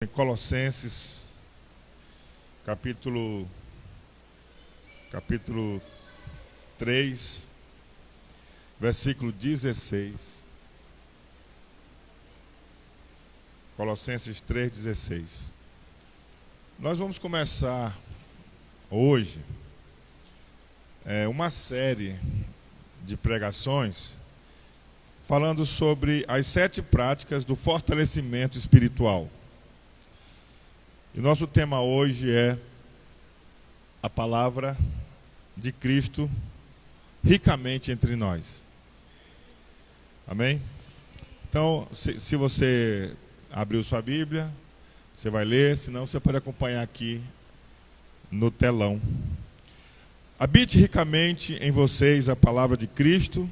Em Colossenses, capítulo 3, versículo 16. Colossenses 3,16. Nós vamos começar hoje uma série de pregações falando sobre as 7 práticas do fortalecimento espiritual. E nosso tema hoje é a palavra de Cristo ricamente entre nós. Amém? Então, se você abriu sua Bíblia, você vai ler, senão você pode acompanhar aqui no telão. Habite ricamente em vocês a palavra de Cristo,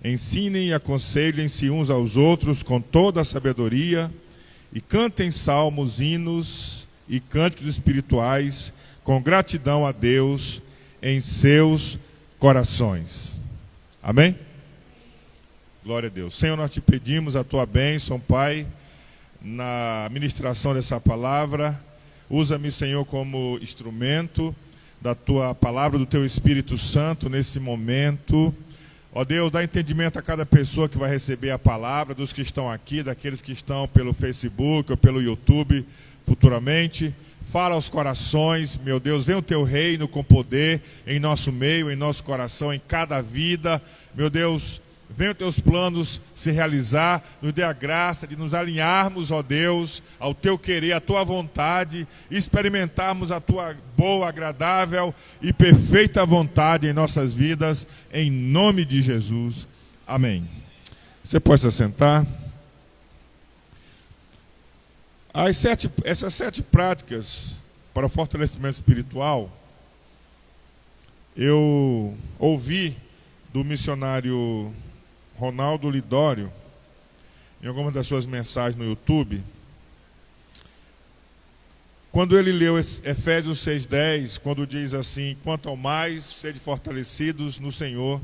ensinem e aconselhem-se uns aos outros com toda a sabedoria e cantem salmos, hinos e cânticos espirituais com gratidão a Deus em seus corações. Amém? Glória a Deus. Senhor, nós te pedimos a tua bênção, Pai, na ministração dessa palavra. Usa-me, Senhor, como instrumento da tua palavra, do teu Espírito Santo nesse momento. Ó Deus, dá entendimento a cada pessoa que vai receber a palavra, dos que estão aqui, daqueles que estão pelo Facebook ou pelo YouTube futuramente. Fala aos corações, meu Deus, vem o teu reino com poder em nosso meio, em nosso coração, em cada vida. Meu Deus, vem os teus planos se realizar, nos dê a graça de nos alinharmos, ó Deus, ao teu querer, à tua vontade, experimentarmos a tua boa, agradável e perfeita vontade em nossas vidas, em nome de Jesus. Amém. Você pode se assentar. Essas 7 práticas para o fortalecimento espiritual, eu ouvi do missionário Ronaldo Lidório, em algumas das suas mensagens no YouTube, quando ele leu Efésios 6,10, quando diz assim: quanto ao mais, sede fortalecidos no Senhor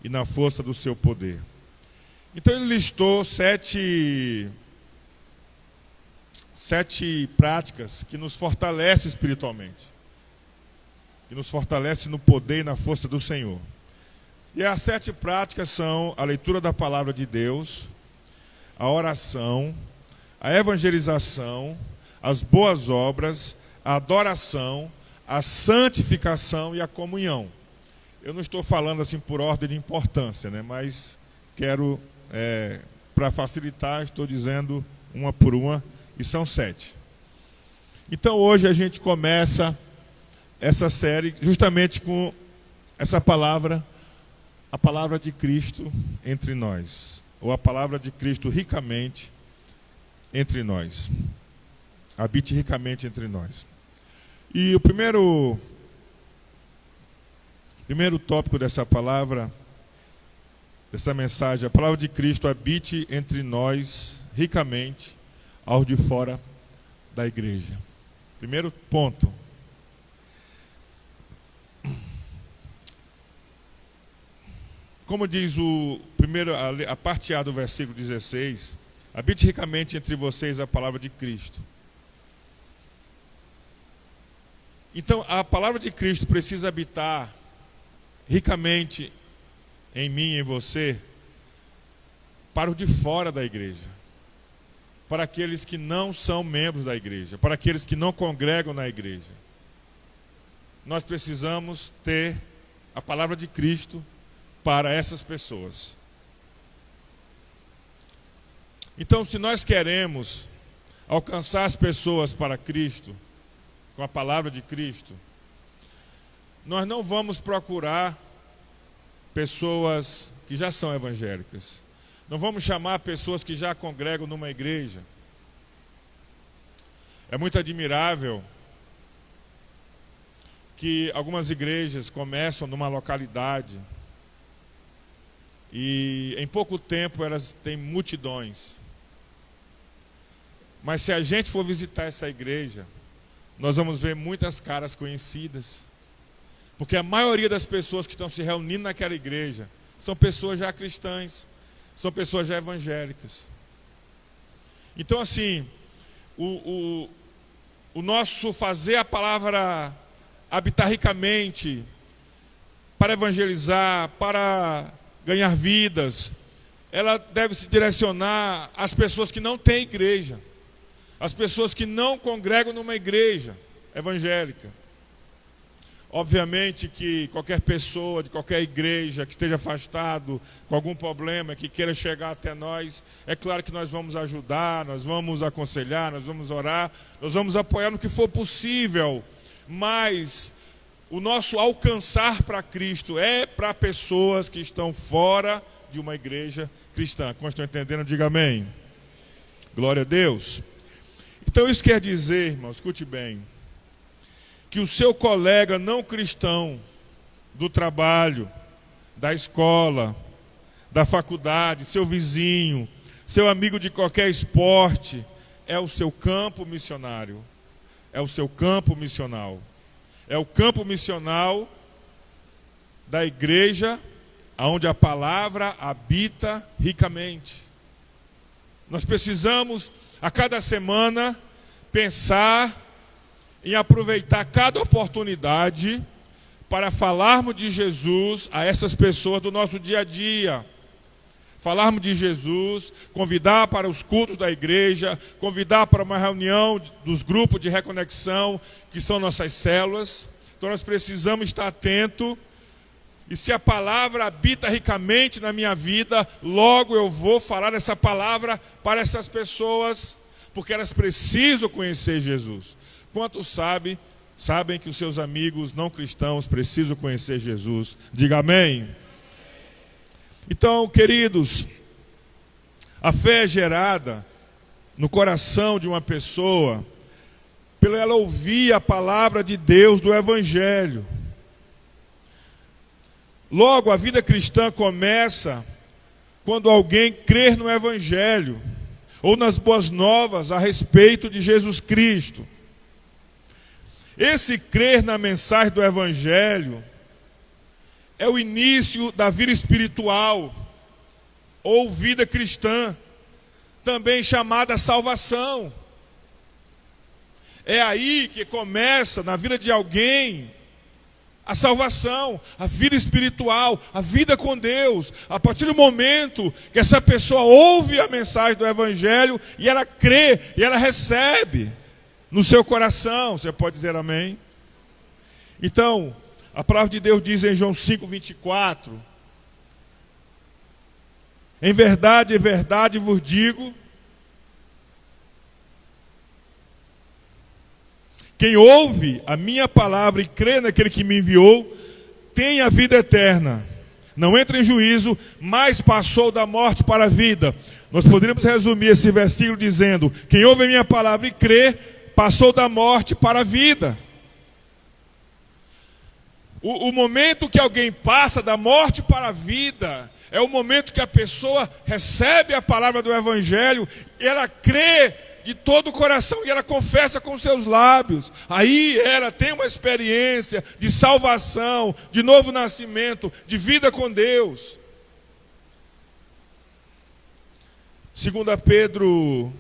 e na força do seu poder. Então ele listou 7 práticas que nos fortalecem espiritualmente, que nos fortalecem no poder e na força do Senhor. E as 7 práticas são a leitura da palavra de Deus, a oração, a evangelização, as boas obras, a adoração, a santificação e a comunhão. Eu não estou falando assim por ordem de importância, né? Mas quero, para facilitar, estou dizendo uma por uma, e são 7. Então hoje a gente começa essa série justamente com essa palavra, a palavra de Cristo entre nós, ou a palavra de Cristo ricamente entre nós. Habite ricamente entre nós. E o primeiro tópico dessa palavra, dessa mensagem, a palavra de Cristo habite entre nós ricamente aos de fora da igreja. Primeiro ponto. Como diz a parte A do versículo 16, habite ricamente entre vocês a palavra de Cristo. Então, a palavra de Cristo precisa habitar ricamente em mim e em você para o de fora da igreja, para aqueles que não são membros da igreja, para aqueles que não congregam na igreja. Nós precisamos ter a palavra de Cristo para essas pessoas. Então, se nós queremos alcançar as pessoas para Cristo, com a palavra de Cristo, nós não vamos procurar pessoas que já são evangélicas. Não vamos chamar pessoas que já congregam numa igreja. É muito admirável que algumas igrejas começam numa localidade e em pouco tempo elas têm multidões. Mas se a gente for visitar essa igreja, nós vamos ver muitas caras conhecidas, porque a maioria das pessoas que estão se reunindo naquela igreja são pessoas já cristãs, são pessoas já evangélicas. Então, assim, o nosso fazer a palavra habitar ricamente, para evangelizar, para ganhar vidas, ela deve se direcionar às pessoas que não têm igreja, às pessoas que não congregam numa igreja evangélica. Obviamente que qualquer pessoa de qualquer igreja que esteja afastado com algum problema, que queira chegar até nós, é claro que nós vamos ajudar, nós vamos aconselhar, nós vamos orar, nós vamos apoiar no que for possível, mas o nosso alcançar para Cristo é para pessoas que estão fora de uma igreja cristã. Como estão entendendo, diga amém. Glória a Deus. Então isso quer dizer, irmão, escute bem, que o seu colega não cristão do trabalho, da escola, da faculdade, seu vizinho, seu amigo de qualquer esporte, é o seu campo missionário, é o seu campo missional, é o campo missional da igreja, onde a palavra habita ricamente. Nós precisamos, a cada semana, pensar em aproveitar cada oportunidade para falarmos de Jesus a essas pessoas do nosso dia a dia. Falarmos de Jesus, convidar para os cultos da igreja, convidar para uma reunião dos grupos de reconexão, que são nossas células. Então nós precisamos estar atentos. E se a palavra habita ricamente na minha vida, logo eu vou falar essa palavra para essas pessoas, porque elas precisam conhecer Jesus. Quantos sabem que os seus amigos não cristãos precisam conhecer Jesus? Diga amém. Então, queridos, a fé é gerada no coração de uma pessoa pela ela ouvir a palavra de Deus do Evangelho. Logo, a vida cristã começa quando alguém crer no Evangelho ou nas boas novas a respeito de Jesus Cristo. Esse crer na mensagem do Evangelho é o início da vida espiritual ou vida cristã, também chamada salvação. É aí que começa na vida de alguém a salvação, a vida espiritual, a vida com Deus. A partir do momento que essa pessoa ouve a mensagem do Evangelho e ela crê e ela recebe no seu coração, você pode dizer amém? Então, a palavra de Deus diz em João 5:24: em verdade vos digo, quem ouve a minha palavra e crê naquele que me enviou, tem a vida eterna. Não entra em juízo, mas passou da morte para a vida. Nós poderíamos resumir esse versículo dizendo: quem ouve a minha palavra e crê, passou da morte para a vida. O momento que alguém passa da morte para a vida é o momento que a pessoa recebe a palavra do Evangelho, e ela crê de todo o coração e ela confessa com seus lábios. Aí ela tem uma experiência de salvação, de novo nascimento, de vida com Deus. 2 Pedro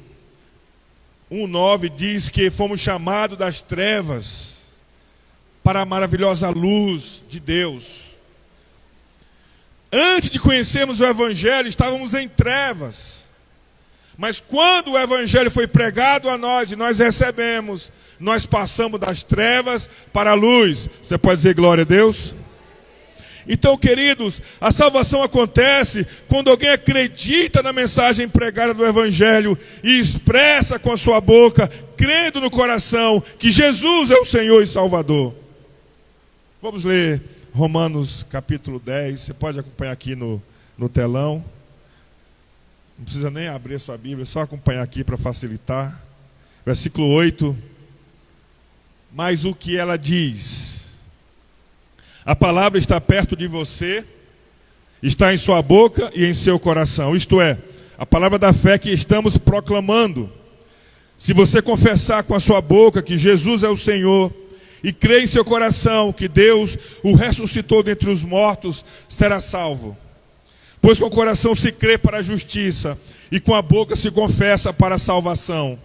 1:9 diz que fomos chamados das trevas para a maravilhosa luz de Deus. Antes de conhecermos o Evangelho, estávamos em trevas. Mas quando o Evangelho foi pregado a nós e nós recebemos, nós passamos das trevas para a luz. Você pode dizer glória a Deus? Então, queridos, a salvação acontece quando alguém acredita na mensagem pregada do Evangelho e expressa com a sua boca, crendo no coração, que Jesus é o Senhor e Salvador. Vamos ler Romanos capítulo 10, você pode acompanhar aqui no telão. Não precisa nem abrir a sua Bíblia, é só acompanhar aqui para facilitar. Versículo 8. Mas o que ela diz? A palavra está perto de você, está em sua boca e em seu coração. Isto é, a palavra da fé que estamos proclamando. Se você confessar com a sua boca que Jesus é o Senhor e crer em seu coração que Deus o ressuscitou dentre os mortos, será salvo. Pois com o coração se crê para a justiça e com a boca se confessa para a salvação.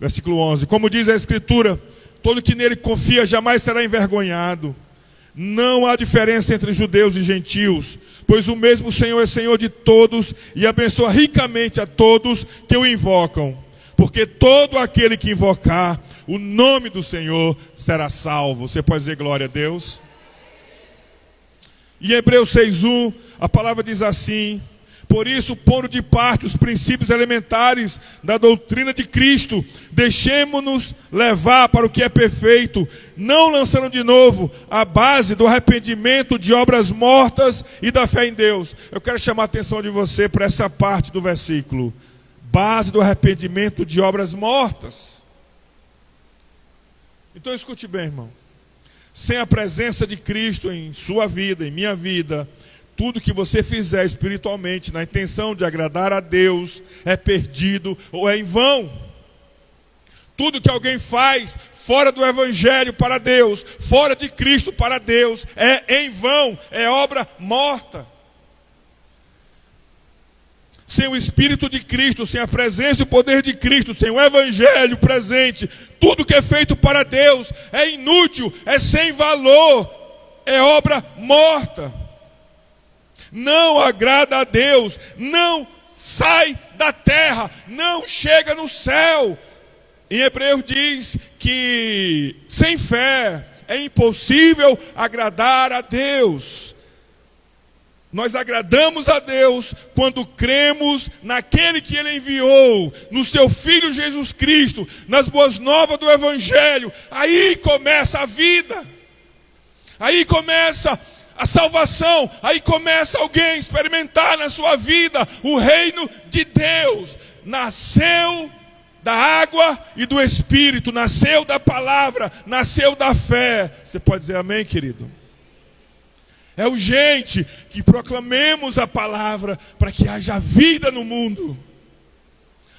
Versículo 11. Como diz a Escritura, todo que nele confia jamais será envergonhado. Não há diferença entre judeus e gentios, pois o mesmo Senhor é Senhor de todos e abençoa ricamente a todos que o invocam. Porque todo aquele que invocar o nome do Senhor será salvo. Você pode dizer glória a Deus? Em Hebreus 6:1, a palavra diz assim: por isso, pondo de parte os princípios elementares da doutrina de Cristo, deixemo-nos levar para o que é perfeito, não lançando de novo a base do arrependimento de obras mortas e da fé em Deus. Eu quero chamar a atenção de você para essa parte do versículo. Base do arrependimento de obras mortas. Então escute bem, irmão. Sem a presença de Cristo em sua vida, em minha vida, tudo que você fizer espiritualmente na intenção de agradar a Deus é perdido ou é em vão. Tudo que alguém faz fora do Evangelho para Deus, fora de Cristo para Deus, é em vão, é obra morta. Sem o Espírito de Cristo, sem a presença e o poder de Cristo, sem o Evangelho presente, tudo que é feito para Deus é inútil, é sem valor, é obra morta. Não agrada a Deus, não sai da terra, não chega no céu. Em Hebreus diz que sem fé é impossível agradar a Deus. Nós agradamos a Deus quando cremos naquele que Ele enviou, no seu Filho Jesus Cristo, nas boas novas do Evangelho. Aí começa a vida, aí começa a salvação, aí começa alguém a experimentar na sua vida o reino de Deus. Nasceu da água e do Espírito, nasceu da palavra, nasceu da fé. Você pode dizer amém, querido? É urgente que proclamemos a palavra para que haja vida no mundo,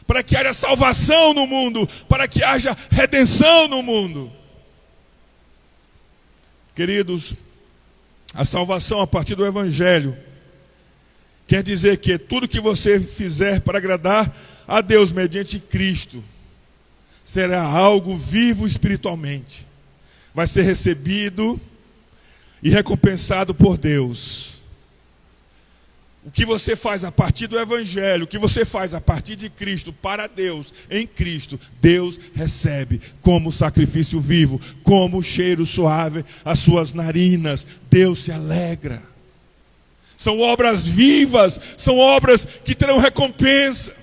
para que haja salvação no mundo, para que haja redenção no mundo. Queridos, a salvação a partir do Evangelho quer dizer que tudo que você fizer para agradar a Deus mediante Cristo será algo vivo espiritualmente. Vai ser recebido e recompensado por Deus. O que você faz a partir do Evangelho, o que você faz a partir de Cristo para Deus, em Cristo, Deus recebe como sacrifício vivo, como cheiro suave às suas narinas. Deus se alegra. São obras vivas, são obras que terão recompensa.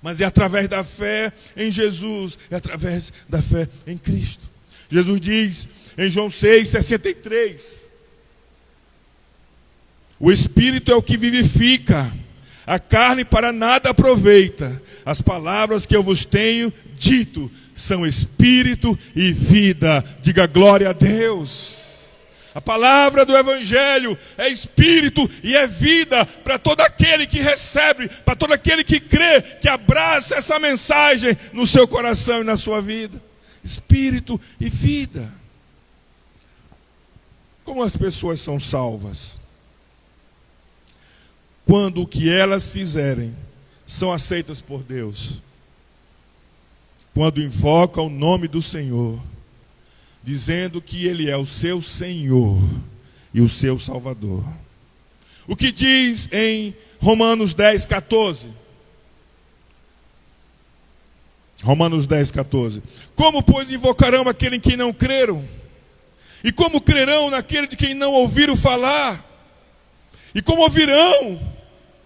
Mas é através da fé em Jesus, é através da fé em Cristo. Jesus diz em João 6:63, o Espírito é o que vivifica, a carne para nada aproveita. As palavras que eu vos tenho dito são Espírito e vida. Diga glória a Deus. A palavra do Evangelho é Espírito e é vida para todo aquele que recebe, para todo aquele que crê, que abraça essa mensagem no seu coração e na sua vida. Espírito e vida. Como as pessoas são salvas? Quando o que elas fizerem são aceitas por Deus. Quando invocam o nome do Senhor, dizendo que Ele é o seu Senhor e o seu Salvador. O que diz em Romanos 10:14? Romanos 10:14. Como, pois, invocarão aquele em quem não creram? E como crerão naquele de quem não ouviram falar? E como ouvirão,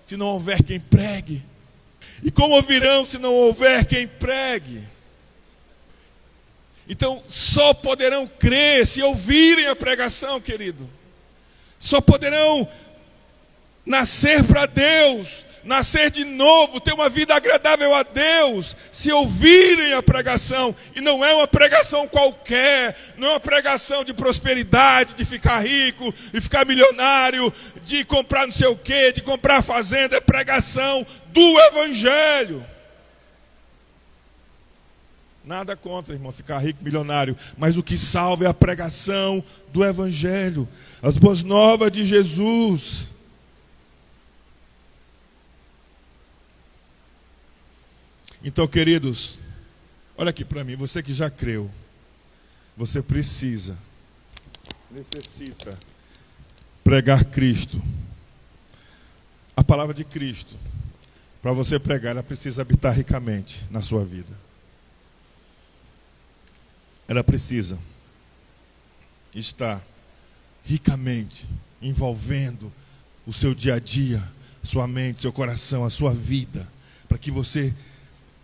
se não houver quem pregue? E como ouvirão, se não houver quem pregue? Então, só poderão crer se ouvirem a pregação, querido. Só poderão nascer para Deus, nascer de novo, ter uma vida agradável a Deus, se ouvirem a pregação. E não é uma pregação qualquer, não é uma pregação de prosperidade, de ficar rico, de ficar milionário, de comprar não sei o quê, de comprar fazenda. É pregação do Evangelho. Nada contra, irmão, ficar rico, milionário, mas o que salva é a pregação do Evangelho, as boas novas de Jesus. Então, queridos, olha aqui para mim, você que já creu, você necessita pregar Cristo. A palavra de Cristo, para você pregar, ela precisa habitar ricamente na sua vida. Ela precisa estar ricamente envolvendo o seu dia a dia, sua mente, seu coração, a sua vida, para que você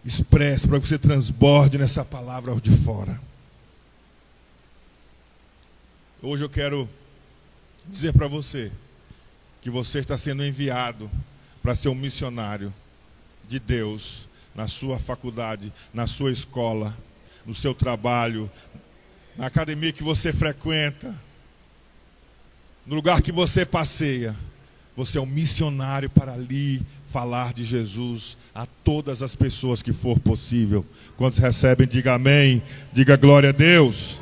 expresse, para que você transborde nessa palavra ao de fora. Hoje eu quero dizer para você que você está sendo enviado para ser um missionário de Deus na sua faculdade, na sua escola, no seu trabalho, na academia que você frequenta, no lugar que você passeia. Você é um missionário para ali falar de Jesus a todas as pessoas que for possível. Quantos recebem, diga amém, diga glória a Deus.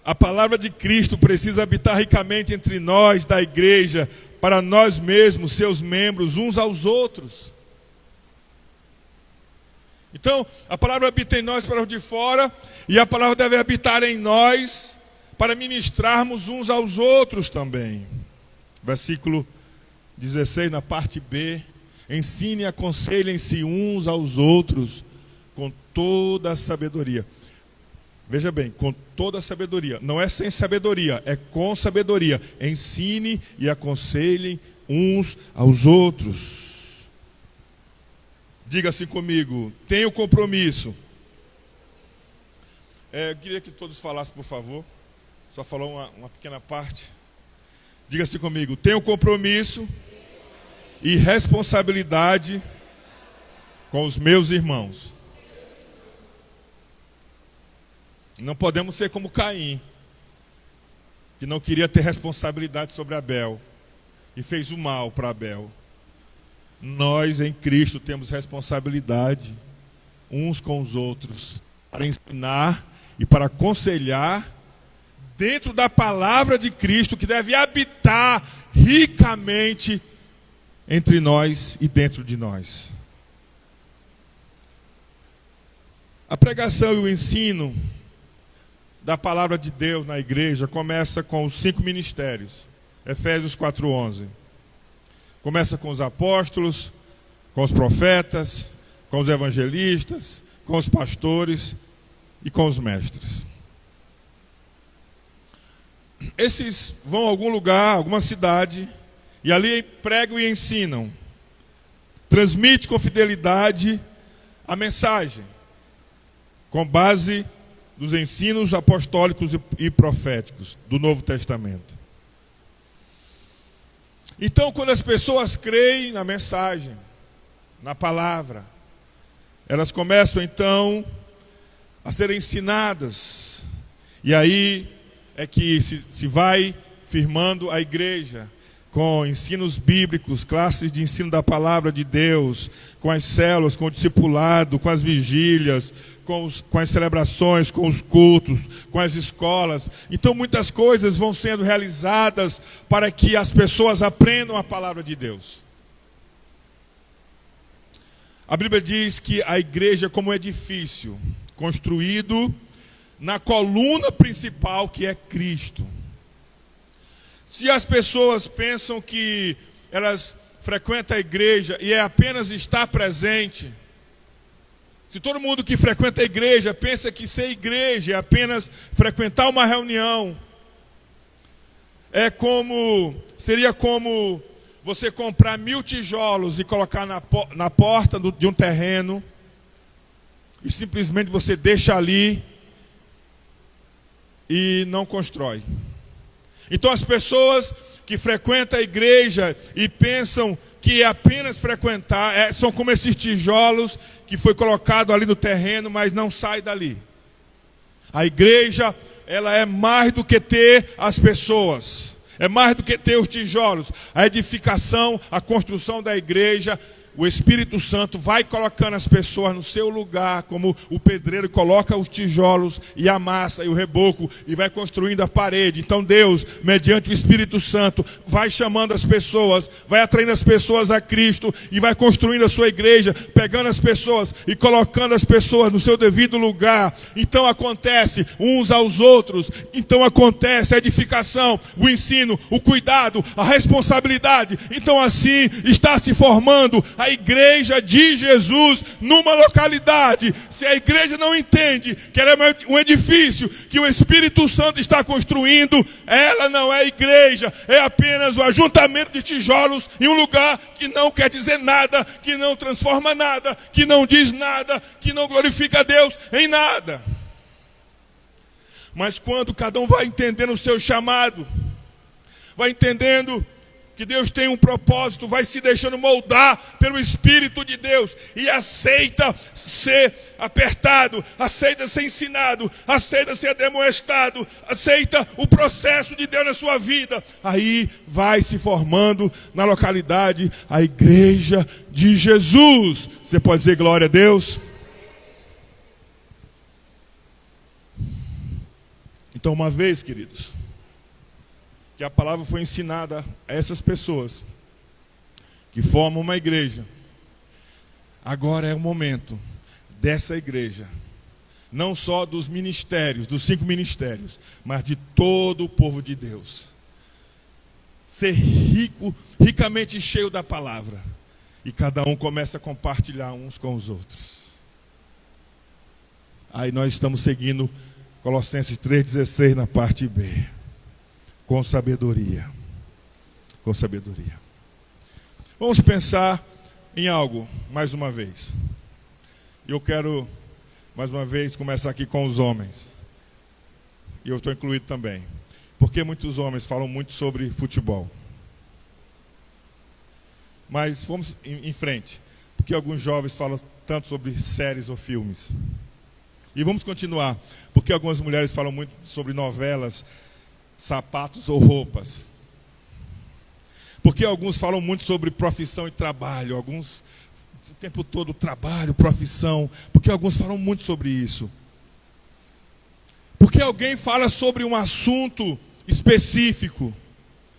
A palavra de Cristo precisa habitar ricamente entre nós, da igreja, para nós mesmos, seus membros, uns aos outros. Então, a palavra habita em nós para os de fora, e a palavra deve habitar em nós para ministrarmos uns aos outros também. Versículo 16, na parte B. Ensine e aconselhem-se uns aos outros com toda a sabedoria. Veja bem, com toda a sabedoria. Não é sem sabedoria, é com sabedoria. Ensine e aconselhem uns aos outros. Diga assim comigo, tenho compromisso. Eu queria que todos falassem, por favor. Só falou uma pequena parte. Diga assim comigo, tenho compromisso e responsabilidade com os meus irmãos. Não podemos ser como Caim, que não queria ter responsabilidade sobre Abel e fez o mal para Abel. Nós em Cristo temos responsabilidade uns com os outros para ensinar e para aconselhar dentro da palavra de Cristo, que deve habitar ricamente entre nós e dentro de nós. A pregação e o ensino da palavra de Deus na igreja começa com os 5 ministérios. Efésios 4:11. Começa com os apóstolos, com os profetas, com os evangelistas, com os pastores e com os mestres. Esses vão a algum lugar, alguma cidade, e ali pregam e ensinam. Transmite com fidelidade a mensagem, com base dos ensinos apostólicos e proféticos do Novo Testamento. Então, quando as pessoas creem na mensagem, na palavra, elas começam então a serem ensinadas. E aí é que se vai firmando a igreja com ensinos bíblicos, classes de ensino da palavra de Deus, com as células, com o discipulado, com as vigílias, com as celebrações, com os cultos, com as escolas. Então muitas coisas vão sendo realizadas para que as pessoas aprendam a palavra de Deus. A Bíblia diz que a igreja é como um edifício construído na coluna principal, que é Cristo. Se as pessoas pensam que elas frequentam a igreja e é apenas estar presente, se todo mundo que frequenta a igreja pensa que ser igreja é apenas frequentar uma reunião, seria como você comprar 1000 tijolos e colocar na porta de um terreno e simplesmente você deixa ali e não constrói. Então as pessoas que frequentam a igreja e pensam que é apenas frequentar, são como esses tijolos que foi colocado ali no terreno, mas não sai dali. A igreja, ela é mais do que ter as pessoas, é mais do que ter os tijolos. A edificação, a construção da igreja o Espírito Santo vai colocando as pessoas no seu lugar, como o pedreiro coloca os tijolos e a massa e o reboco e vai construindo a parede. Então Deus, mediante o Espírito Santo, vai chamando as pessoas, vai atraindo as pessoas a Cristo e vai construindo a sua igreja, pegando as pessoas e colocando as pessoas no seu devido lugar. Então acontece uns aos outros, então acontece a edificação, o ensino, o cuidado, a responsabilidade. Então assim está se formando a igreja de Jesus numa localidade. Se a igreja não entende que ela é um edifício que o Espírito Santo está construindo, ela não é igreja, é apenas o ajuntamento de tijolos em um lugar que não quer dizer nada, que não transforma nada, que não diz nada, que não glorifica a Deus em nada. Mas quando cada um vai entendendo o seu chamado, vai entendendo que Deus tem um propósito, vai se deixando moldar pelo Espírito de Deus e aceita ser apertado, aceita ser ensinado, aceita ser demonstrado, aceita o processo de Deus na sua vida. Aí vai se formando na localidade a igreja de Jesus. Você pode dizer glória a Deus? Então, uma vez, queridos, que a palavra foi ensinada a essas pessoas que formam uma igreja, agora é o momento dessa igreja, não só dos ministérios, dos 5 ministérios, mas de todo o povo de Deus, ser ricamente cheio da palavra, e cada um começa a compartilhar uns com os outros. Aí nós estamos seguindo Colossenses 3,16 na parte B. Com sabedoria. Com sabedoria. Vamos pensar em algo, mais uma vez. Eu quero, mais uma vez, começar aqui com os homens. E eu estou incluído também. Porque muitos homens falam muito sobre futebol. Mas vamos em frente. Porque alguns jovens falam tanto sobre séries ou filmes. E vamos continuar. Porque algumas mulheres falam muito sobre novelas, sapatos ou roupas. Porque alguns falam muito sobre profissão e trabalho. Alguns, o tempo todo, trabalho, profissão. Porque alguns falam muito sobre isso. Porque alguém fala sobre um assunto específico.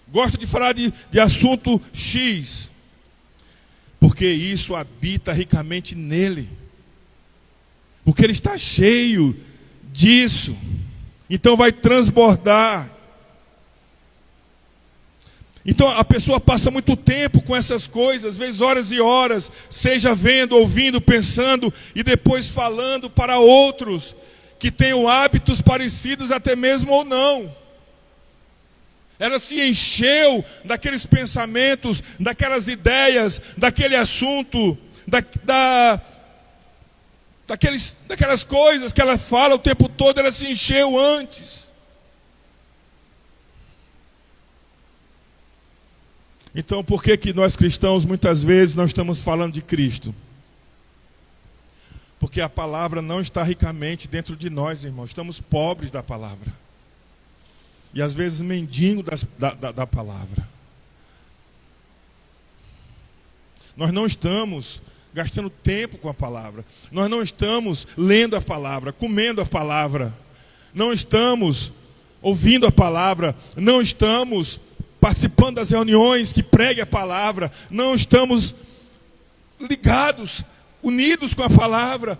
Gosta de falar de assunto X. Porque isso habita ricamente nele. Porque ele está cheio disso. Então vai transbordar. Então a pessoa passa muito tempo com essas coisas, às vezes horas e horas, seja vendo, ouvindo, pensando e depois falando para outros que tenham hábitos parecidos até mesmo ou não. Ela se encheu daqueles pensamentos, daquelas ideias, daquele assunto, daquelas coisas que ela fala o tempo todo, ela se encheu antes. Então, por que nós cristãos muitas vezes não estamos falando de Cristo? Porque a palavra não está ricamente dentro de nós, irmãos. Estamos pobres da palavra. E às vezes mendigos da palavra. Nós não estamos gastando tempo com a palavra. Nós não estamos lendo a palavra, comendo a palavra. Não estamos ouvindo a palavra. Não estamos participando das reuniões que pregue a palavra. Não estamos ligados, unidos com a palavra.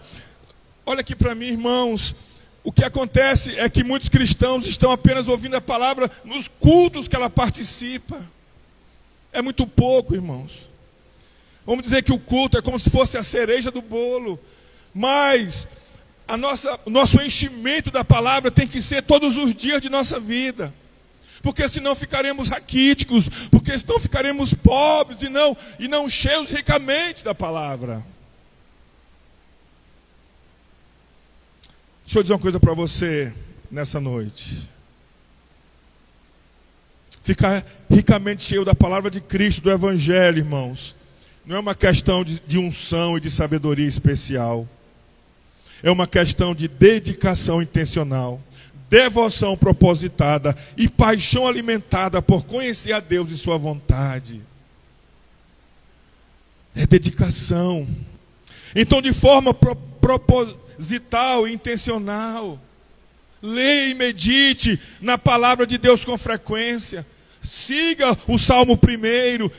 Olha aqui para mim, irmãos. O que acontece é que muitos cristãos estão apenas ouvindo a palavra nos cultos que ela participa. É muito pouco, irmãos. Vamos dizer que o culto é como se fosse a cereja do bolo. Mas o nosso enchimento da palavra tem que ser todos os dias de nossa vida. Porque senão ficaremos raquíticos, porque senão ficaremos pobres e não cheios ricamente da palavra. Deixa eu dizer uma coisa para você nessa noite. Ficar ricamente cheio da palavra de Cristo, do Evangelho, irmãos, não é uma questão de unção e de sabedoria especial. É uma questão de dedicação intencional, devoção propositada e paixão alimentada por conhecer a Deus e sua vontade. é dedicação. Então, de forma proposital e intencional, leia e medite na palavra de Deus com frequência. Siga o Salmo 1,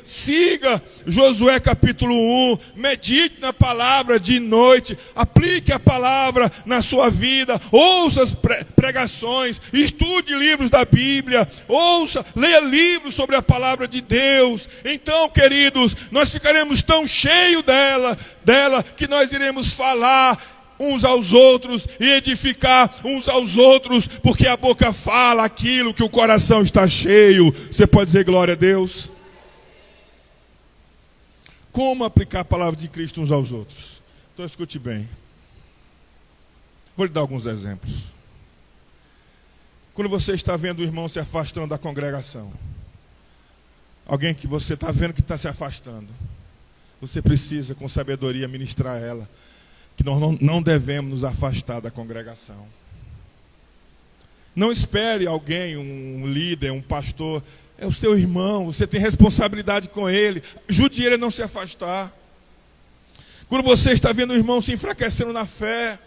siga Josué capítulo 1, medite na palavra de noite, aplique a palavra na sua vida, ouça as pregações, estude livros da Bíblia, leia livros sobre a palavra de Deus. Então, queridos, nós ficaremos tão cheios dela que nós iremos falar uns aos outros e edificar uns aos outros, porque a boca fala aquilo que o coração está cheio. Você pode dizer glória a Deus? Como aplicar a palavra de Cristo uns aos outros? Então escute bem. Vou lhe dar alguns exemplos. Quando você está vendo o irmão se afastando da congregação, alguém que você está vendo que está se afastando, você precisa com sabedoria ministrar a ela que nós não devemos nos afastar da congregação. Não espere alguém, um líder, um pastor, é o seu irmão, você tem responsabilidade com ele, ajude ele a não se afastar. Quando você está vendo o irmão se enfraquecendo na fé,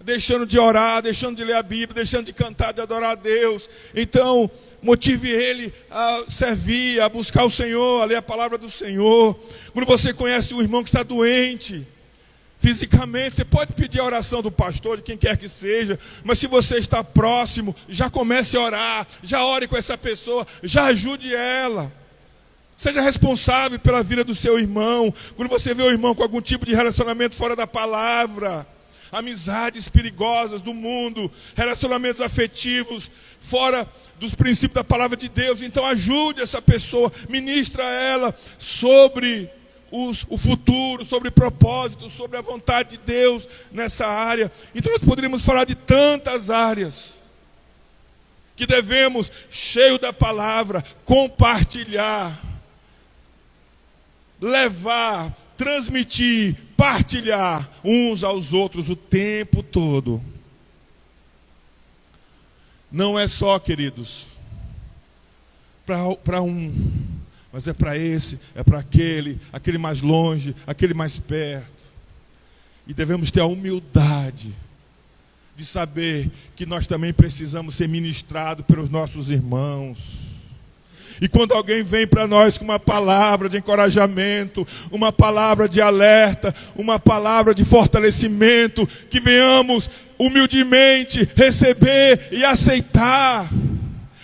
deixando de orar, deixando de ler a Bíblia, deixando de cantar, de adorar a Deus, então motive ele a servir, a buscar o Senhor, a ler a palavra do Senhor. Quando você conhece um irmão que está doente fisicamente, você pode pedir a oração do pastor, de quem quer que seja, mas se você está próximo, já comece a orar, já ore com essa pessoa, já ajude ela. Seja responsável pela vida do seu irmão. Quando você vê o irmão com algum tipo de relacionamento fora da palavra, amizades perigosas do mundo, relacionamentos afetivos fora dos princípios da palavra de Deus, então ajude essa pessoa, ministra a ela sobre o futuro, sobre propósito, sobre a vontade de Deus nessa área. Então nós poderíamos falar de tantas áreas que devemos, cheio da palavra, compartilhar, levar, transmitir, partilhar uns aos outros o tempo todo. Não é só, queridos, para um, mas é para esse, é para aquele mais longe, aquele mais perto. E devemos ter a humildade de saber que nós também precisamos ser ministrados pelos nossos irmãos. E quando alguém vem para nós com uma palavra de encorajamento, uma palavra de alerta, uma palavra de fortalecimento, que venhamos humildemente receber e aceitar.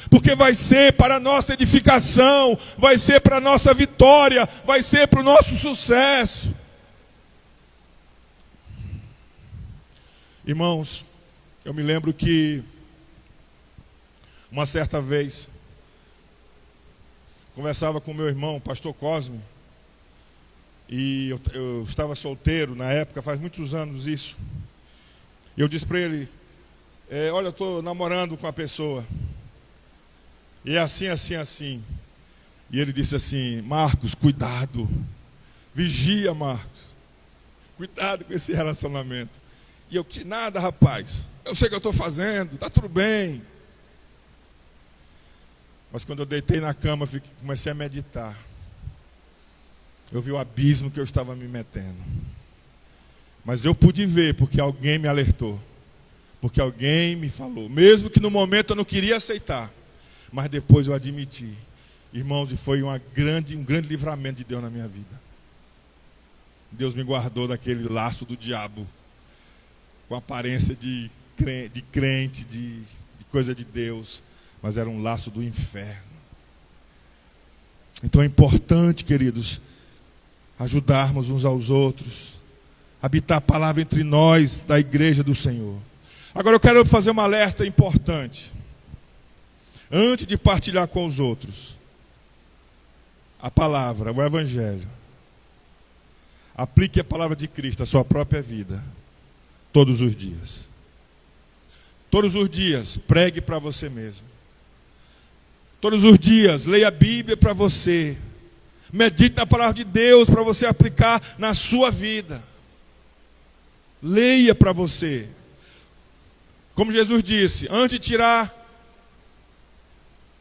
Porque vai ser para a nossa edificação, vai ser para a nossa vitória, vai ser para o nosso sucesso. Irmãos, eu me lembro que uma certa vez conversava com meu irmão, pastor Cosme, e eu estava solteiro na época, faz muitos anos isso. E eu disse para ele, olha, eu estou namorando com a pessoa. E é assim, assim, assim. E ele disse assim, Marcos, cuidado. Vigia, Marcos. Cuidado com esse relacionamento. E eu, que nada, rapaz. Eu sei o que eu estou fazendo, está tudo bem. Mas quando eu deitei na cama, comecei a meditar. Eu vi o abismo que eu estava me metendo. Mas eu pude ver, porque alguém me alertou. Porque alguém me falou. Mesmo que no momento eu não queria aceitar. Mas depois eu admiti. Irmãos, e foi um grande livramento de Deus na minha vida. Deus me guardou daquele laço do diabo. Com aparência de crente, de coisa de Deus. Mas era um laço do inferno. Então é importante, queridos, ajudarmos uns aos outros. Habitar a palavra entre nós, da igreja do Senhor. Agora eu quero fazer um alerta importante. Antes de partilhar com os outros a palavra, o evangelho, aplique a palavra de Cristo à sua própria vida, todos os dias. Todos os dias, pregue para você mesmo. Todos os dias, leia a Bíblia para você. Medite na palavra de Deus para você aplicar na sua vida. Leia para você. Como Jesus disse, antes de tirar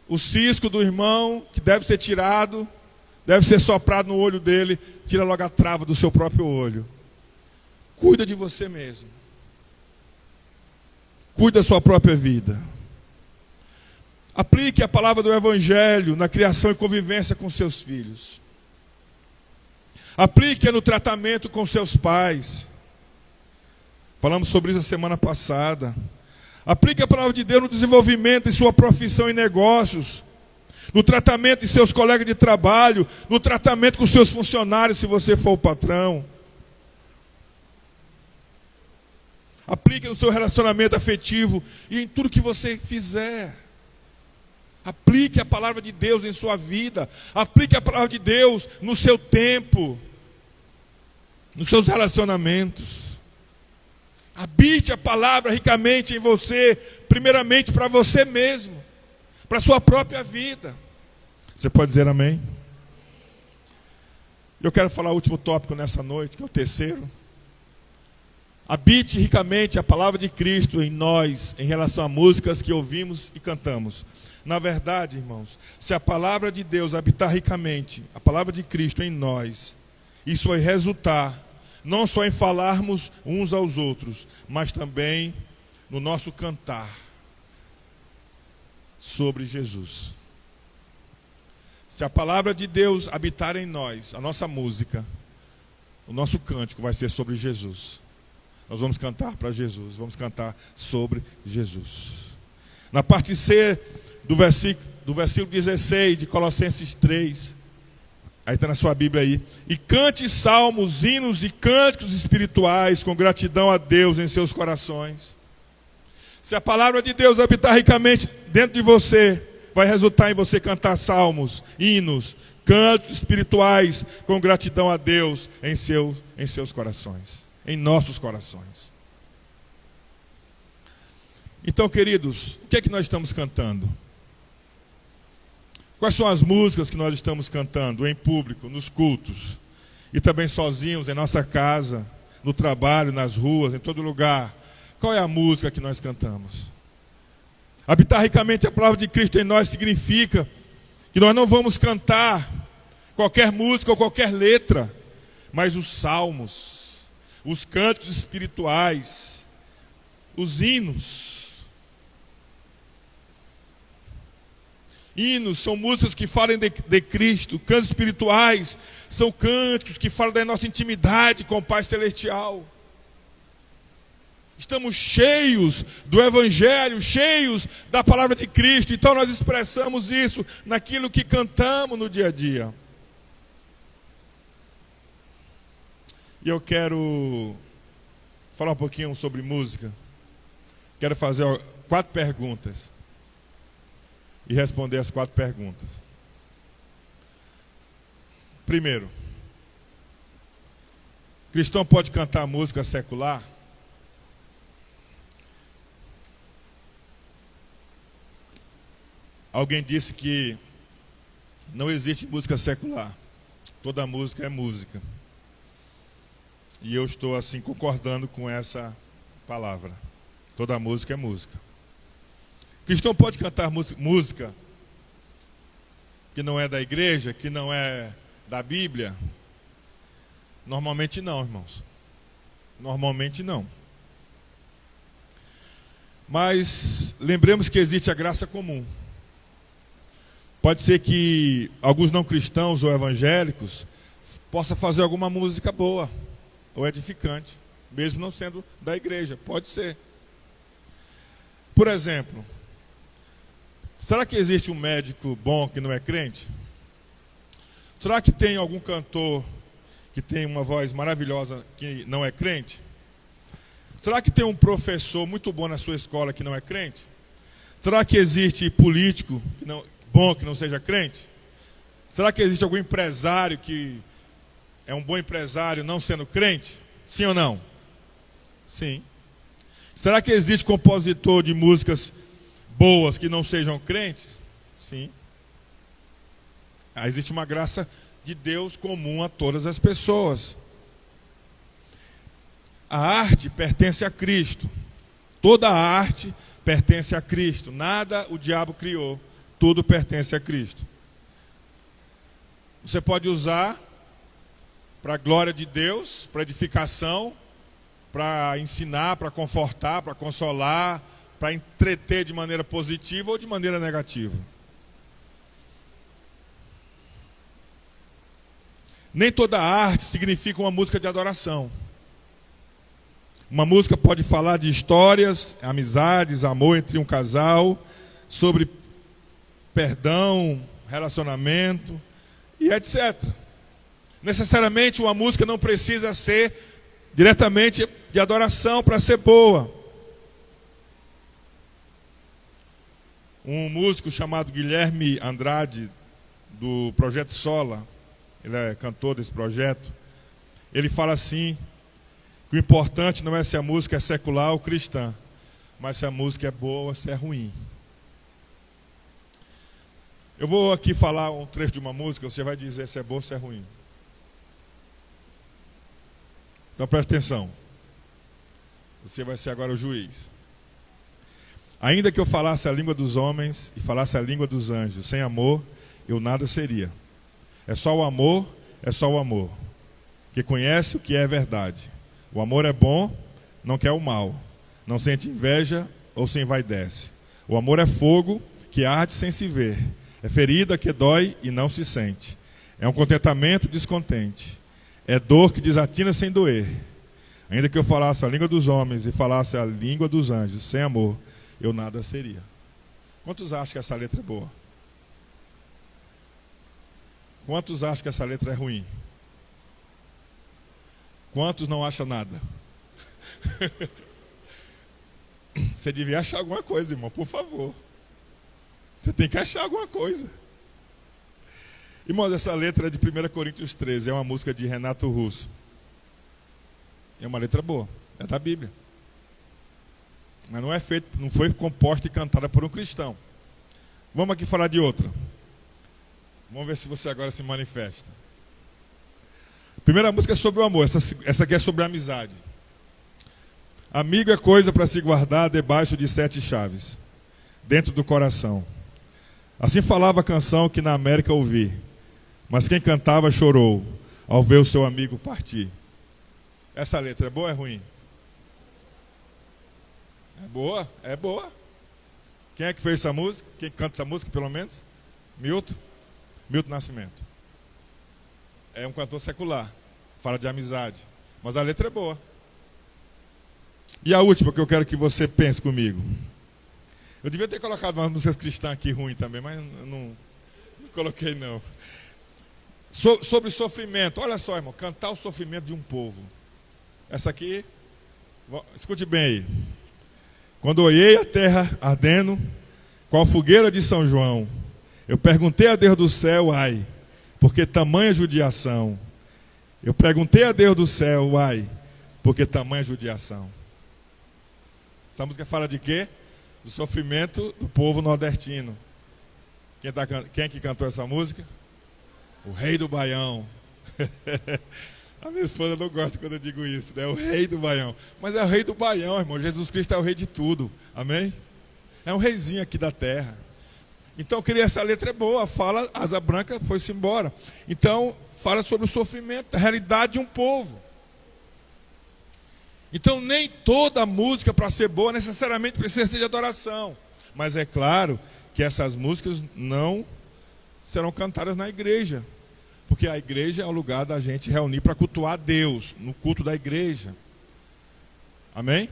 o cisco do irmão, que deve ser tirado, deve ser soprado no olho dele, tira logo a trava do seu próprio olho. Cuida de você mesmo. Cuida da sua própria vida. Aplique a palavra do Evangelho na criação e convivência com seus filhos. Aplique-a no tratamento com seus pais. Falamos sobre isso a semana passada. Aplique a palavra de Deus no desenvolvimento de sua profissão e negócios, no tratamento de seus colegas de trabalho, no tratamento com seus funcionários, se você for o patrão. Aplique no seu relacionamento afetivo e em tudo que você fizer. Aplique a palavra de Deus em sua vida. Aplique a palavra de Deus no seu tempo, nos seus relacionamentos. Habite a palavra ricamente em você, primeiramente para você mesmo, para a sua própria vida. Você pode dizer amém? Eu quero falar o último tópico nessa noite, que é o terceiro. Habite ricamente a palavra de Cristo em nós, em relação a músicas que ouvimos e cantamos. Na verdade, irmãos, se a palavra de Deus habitar ricamente, a palavra de Cristo em nós, isso vai resultar não só em falarmos uns aos outros, mas também no nosso cantar sobre Jesus. Se a palavra de Deus habitar em nós, a nossa música, o nosso cântico vai ser sobre Jesus. Nós vamos cantar para Jesus, vamos cantar sobre Jesus. Na parte C do versículo 16 de Colossenses 3, aí está na sua Bíblia aí. E cante salmos, hinos e cânticos espirituais com gratidão a Deus em seus corações. Se a palavra de Deus habitar ricamente dentro de você, vai resultar em você cantar salmos, hinos, cânticos espirituais com gratidão a Deus em seus corações, em nossos corações. Então, queridos, o que é que nós estamos cantando? Quais são as músicas que nós estamos cantando em público, nos cultos, e também sozinhos, em nossa casa, no trabalho, nas ruas, em todo lugar? Qual é a música que nós cantamos? Habitar ricamente a palavra de Cristo em nós significa que nós não vamos cantar qualquer música ou qualquer letra, mas os salmos, os cânticos espirituais, os hinos. Hinos são músicas que falam de Cristo. Cânticos espirituais são cânticos que falam da nossa intimidade com o Pai Celestial. Estamos cheios do Evangelho, cheios da palavra de Cristo. Então nós expressamos isso naquilo que cantamos no dia a dia. E eu quero falar um pouquinho sobre música. Quero fazer 4 perguntas e responder as 4 perguntas. Primeiro, cristão pode cantar música secular? Alguém disse que não existe música secular. Toda música é música. E eu estou assim concordando com essa palavra. Toda música é música. Cristão pode cantar música que não é da igreja, que não é da Bíblia? Normalmente não, irmãos. Normalmente não. Mas lembremos que existe a graça comum. Pode ser que alguns não cristãos ou evangélicos possam fazer alguma música boa ou edificante, mesmo não sendo da igreja. Pode ser. Por exemplo, será que existe um médico bom que não é crente? Será que tem algum cantor que tem uma voz maravilhosa que não é crente? Será que tem um professor muito bom na sua escola que não é crente? Será que existe político bom que não seja crente? Será que existe algum empresário que é um bom empresário não sendo crente? Sim ou não? Sim. Será que existe compositor de músicas boas que não sejam crentes? Sim. Existe uma graça de Deus comum a todas as pessoas. A arte pertence a Cristo. Toda a arte pertence a Cristo. Nada o diabo criou. Tudo pertence a Cristo. você pode usar para a glória de Deus, para edificação, para ensinar, para confortar, para consolar, para entreter de maneira positiva ou de maneira negativa. Nem toda arte significa uma música de adoração. Uma música pode falar de histórias, amizades, amor entre um casal, sobre perdão, relacionamento e etc. Necessariamente uma música não precisa ser diretamente de adoração para ser boa. Um músico chamado Guilherme Andrade, do Projeto Sola, ele é cantor desse projeto, ele fala assim, que o importante não é se a música é secular ou cristã, mas se a música é boa ou se é ruim. Eu vou aqui falar um trecho de uma música, você vai dizer se é boa ou se é ruim. Então presta atenção. Você vai ser agora o juiz. Ainda que eu falasse a língua dos homens e falasse a língua dos anjos, sem amor, eu nada seria. É só o amor, que conhece o que é verdade. O amor é bom, não quer o mal, não sente inveja ou se envaidece. O amor é fogo que arde sem se ver, é ferida que dói e não se sente. É um contentamento descontente, é dor que desatina sem doer. Ainda que eu falasse a língua dos homens e falasse a língua dos anjos, sem amor, eu nada seria. Quantos acham que essa letra é boa? Quantos acham que essa letra é ruim? Quantos não acham nada? Você devia achar alguma coisa, irmão, por favor. Você tem que achar alguma coisa. Irmãos, essa letra é de 1 Coríntios 13, é uma música de Renato Russo. É uma letra boa, é da Bíblia. Mas não foi composta e cantada por um cristão. Vamos aqui falar de outra. Vamos ver se você agora se manifesta. A primeira música é sobre o amor, essa aqui é sobre a amizade. Amigo é coisa para se guardar debaixo de 7 chaves, dentro do coração. Assim falava a canção que na América ouvi, mas quem cantava chorou ao ver o seu amigo partir. Essa letra é boa ou é ruim? É boa? É boa. Quem é que fez essa música? Quem canta essa música, pelo menos? Milton Nascimento. É um cantor secular, fala de amizade, mas a letra é boa. E a última que eu quero que você pense comigo. Eu devia ter colocado umas músicas cristãs aqui ruim também, mas não coloquei não. Sobre sofrimento, olha só, irmão, cantar o sofrimento de um povo. Essa aqui, escute bem aí. Quando olhei a terra ardendo, qual fogueira de São João, eu perguntei a Deus do céu, ai, porque tamanha judiação. Eu perguntei a Deus do céu, ai, porque tamanha judiação. Essa música fala de quê? Do sofrimento do povo nordestino. Quem é que cantou essa música? O Rei do Baião. A minha esposa não gosta quando eu digo isso, né? O Rei do Baião. Mas é o Rei do Baião, irmão. Jesus Cristo é o Rei de tudo. Amém? É um reizinho aqui da terra. Então eu queria, essa letra é boa, fala, Asa Branca foi-se embora. Então, fala sobre o sofrimento, a realidade de um povo. Então nem toda música para ser boa necessariamente precisa ser de adoração. Mas é claro que essas músicas não serão cantadas na igreja. Porque a igreja é o lugar da gente reunir para cultuar Deus, no culto da igreja. Amém?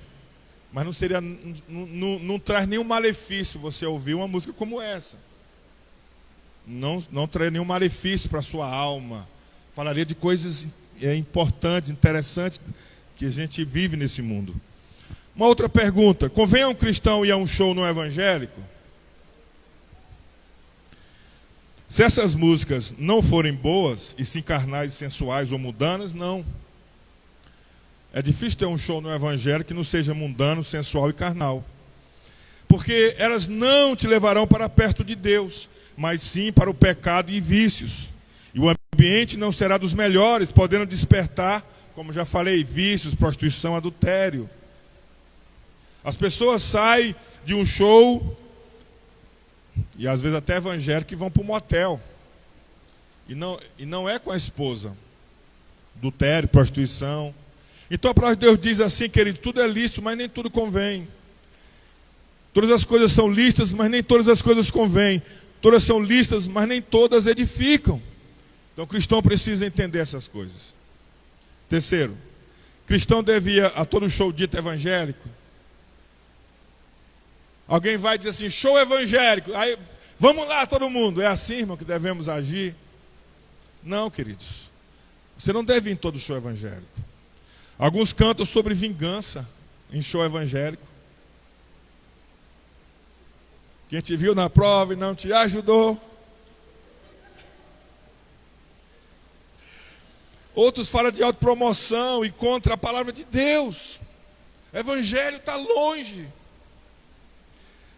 Mas não seria, não traz nenhum malefício você ouvir uma música como essa. Não traz nenhum malefício para a sua alma. Falaria de coisas importantes, interessantes, que a gente vive nesse mundo. Uma outra pergunta: convém a um cristão ir a um show no evangélico? Se essas músicas não forem boas, e sim carnais, sensuais ou mundanas, não. É difícil ter um show no evangelho que não seja mundano, sensual e carnal. Porque elas não te levarão para perto de Deus, mas sim para o pecado e vícios. E o ambiente não será dos melhores, podendo despertar, como já falei, vícios, prostituição, adultério. As pessoas saem de um show, e às vezes até evangélico, que vão para um motel. E não é com a esposa. Adultério, prostituição. Então a palavra de Deus diz assim, querido, tudo é lícito, mas nem tudo convém. Todas as coisas são lícitas, mas nem todas as coisas convêm. Todas são lícitas, mas nem todas edificam. Então o cristão precisa entender essas coisas. Terceiro, cristão deve ir a todo show dito evangélico. Alguém vai dizer assim, show evangélico, aí vamos lá todo mundo. É assim, irmão, que devemos agir? Não, queridos. Você não deve ir em todo show evangélico. Alguns cantam sobre vingança em show evangélico. Quem te viu na prova e não te ajudou. Outros falam de autopromoção e contra a palavra de Deus. O evangelho está longe.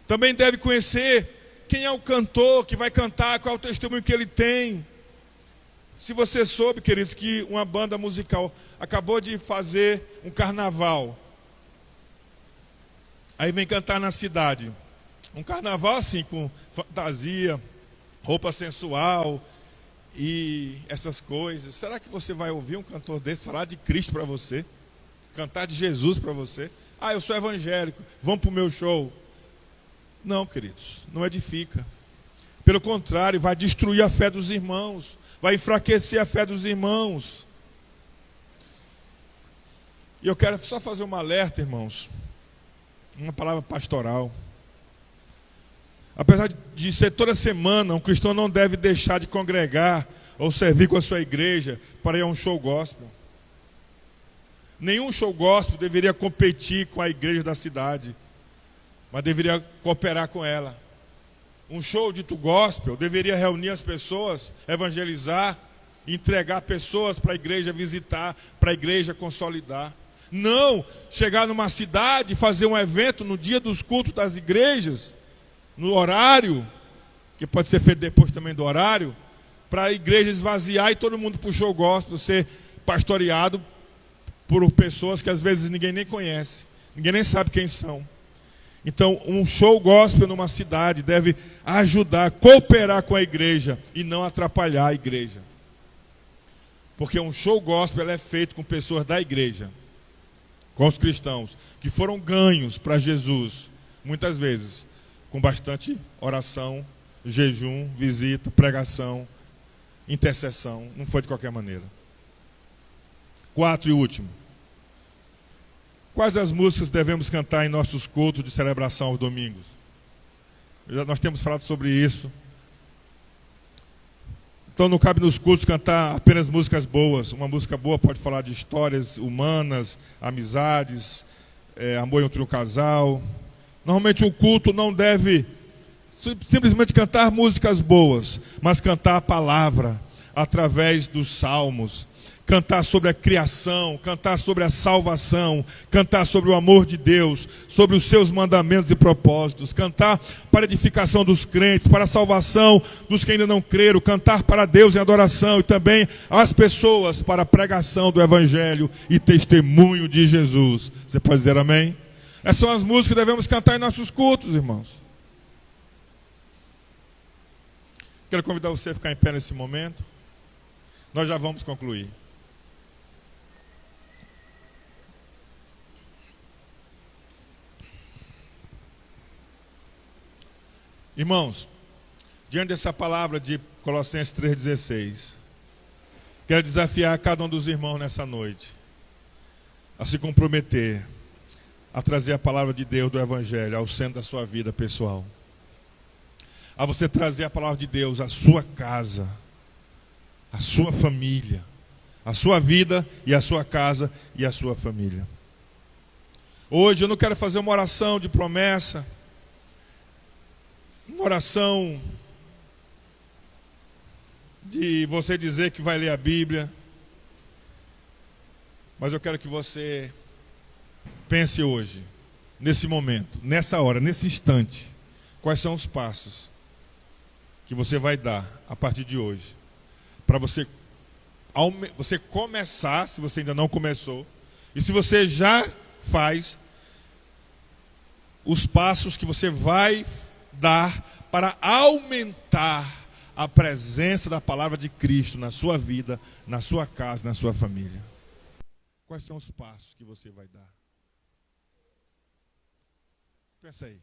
Também deve conhecer quem é o cantor que vai cantar, qual é o testemunho que ele tem. Se você soube, queridos, que uma banda musical acabou de fazer um carnaval. Aí vem cantar na cidade. Um carnaval assim, com fantasia, roupa sensual e essas coisas. Será que você vai ouvir um cantor desse falar de Cristo para você? Cantar de Jesus para você? Ah, eu sou evangélico, vamos para o meu show. Não, queridos, não edifica. Pelo contrário, vai destruir a fé dos irmãos. Vai enfraquecer a fé dos irmãos. E eu quero só fazer uma alerta, irmãos. Uma palavra pastoral. Apesar de ser toda semana, um cristão não deve deixar de congregar ou servir com a sua igreja para ir a um show gospel. Nenhum show gospel deveria competir com a igreja da cidade, mas deveria cooperar com ela. Um show dito gospel deveria reunir as pessoas, evangelizar, entregar pessoas para a igreja visitar, para a igreja consolidar. Não chegar numa cidade, fazer um evento no dia dos cultos das igrejas, no horário, que pode ser feito depois também do horário, para a igreja esvaziar e todo mundo para o show gospel, ser pastoreado por pessoas que às vezes ninguém nem conhece, ninguém nem sabe quem são. Então, um show gospel numa cidade deve ajudar, cooperar com a igreja e não atrapalhar a igreja. Porque um show gospel é feito com pessoas da igreja, com os cristãos, que foram ganhos para Jesus, muitas vezes, com bastante oração, jejum, visita, pregação, intercessão. Não foi de qualquer maneira. 4 e último. Quais as músicas devemos cantar em nossos cultos de celebração aos domingos? Nós temos falado sobre isso. Então não cabe nos cultos cantar apenas músicas boas. Uma música boa pode falar de histórias humanas, amizades, amor entre um casal. Normalmente um culto não deve simplesmente cantar músicas boas, mas cantar a palavra através dos salmos. Cantar sobre a criação, cantar sobre a salvação, cantar sobre o amor de Deus, sobre os seus mandamentos e propósitos, cantar para a edificação dos crentes, para a salvação dos que ainda não creram, cantar para Deus em adoração e também as pessoas para a pregação do Evangelho e testemunho de Jesus. Você pode dizer amém? Essas são as músicas que devemos cantar em nossos cultos, irmãos. Quero convidar você a ficar em pé nesse momento. Nós já vamos concluir. Irmãos, diante dessa palavra de Colossenses 3,16, quero desafiar cada um dos irmãos nessa noite a se comprometer a trazer a palavra de Deus do Evangelho ao centro da sua vida pessoal. A você trazer a palavra de Deus à sua casa, à sua família, à sua vida e à sua casa e à sua família. Hoje eu não quero fazer uma oração de promessa, uma oração de você dizer que vai ler a Bíblia, mas eu quero que você pense hoje, nesse momento, nessa hora, nesse instante, quais são os passos que você vai dar a partir de hoje, para você começar, se você ainda não começou, e se você já faz, os passos que você vai dar para aumentar a presença da palavra de Cristo na sua vida, na sua casa, na sua família? Quais são os passos que você vai dar? Pensa aí.